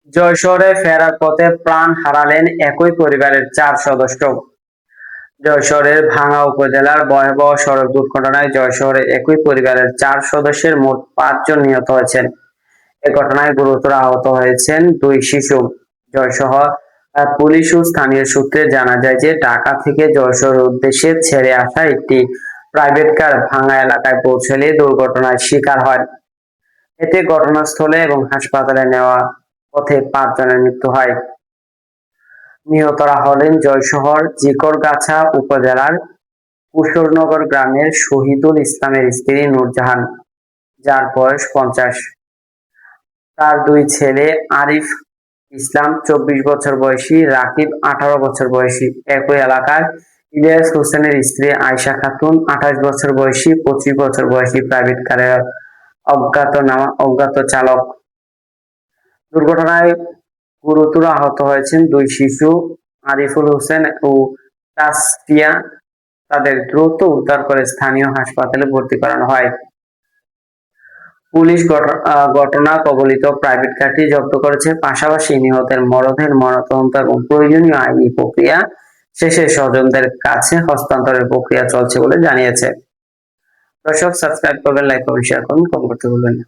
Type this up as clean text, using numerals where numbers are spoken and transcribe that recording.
যশোরে ফেরার পথে প্রাণ হারালেন একই পরিবারের 4 সদস্য। যশোরের ভাঙ্গা উপজেলার ভয়াবহ সড়ক দুর্ঘটনায় যশোরে একই পরিবারের 4 সদস্যের মোট 5 জন নিহত হয়েছেন। এ ঘটনায় গুরুতর আহত হয়েছেন 2 শিশু। যশোর পুলিশ ও স্থানীয় সূত্রে জানা যায় যে ঢাকা থেকে যশোরের উদ্দেশ্যে ছেড়ে আসা একটি প্রাইভেট কার ভাঙ্গা এলাকায় পৌঁছলে দুর্ঘটনার শিকার হয়। এতে ঘটনাস্থলে এবং হাসপাতালে নেওয়া পথে 5 জনের মৃত্যু হয়। নিহতরা হলেন যশোর জিকরগাছা উপজেলার কুশলনগর গ্রামের শহীদুল ইসলামের স্ত্রী নূরজাহান, যার বয়স 50, তার 2 ছেলে আরিফ ইসলাম 24 বছর বয়সী, রাকিব 18 বছর বয়সী। একই এলাকার ইলিয়াস হোসেনের স্ত্রী আয়শা খাতুন 28 বছর বয়সী, 25 বছর বয়সী প্রাইভেট কারের অজ্ঞাত চালক। দুর্ঘটনায় গুরুতর আহত হয়েছেন 2 শিশু আরিফুল হোসেন ও তাসফিয়া। তাদের দ্রুত উদ্ধার করে স্থানীয় হাসপাতালে ভর্তি করানো হয়। পুলিশ ঘটনা কবলিত প্রাইভেট কারটি জব্দ করেছে, পাশাপাশি নিহতের মরদেহের ময়নাতদন্ত এবং প্রয়োজনীয় আইনি প্রক্রিয়া শেষে স্বজনদের কাছে হস্তান্তরের প্রক্রিয়া চলছে বলে জানিয়েছে। দর্শক, সাবস্ক্রাইব করবেন, লাইক করবেন, শেয়ার করবেন, কমেন্ট করতে ভুলবেন না।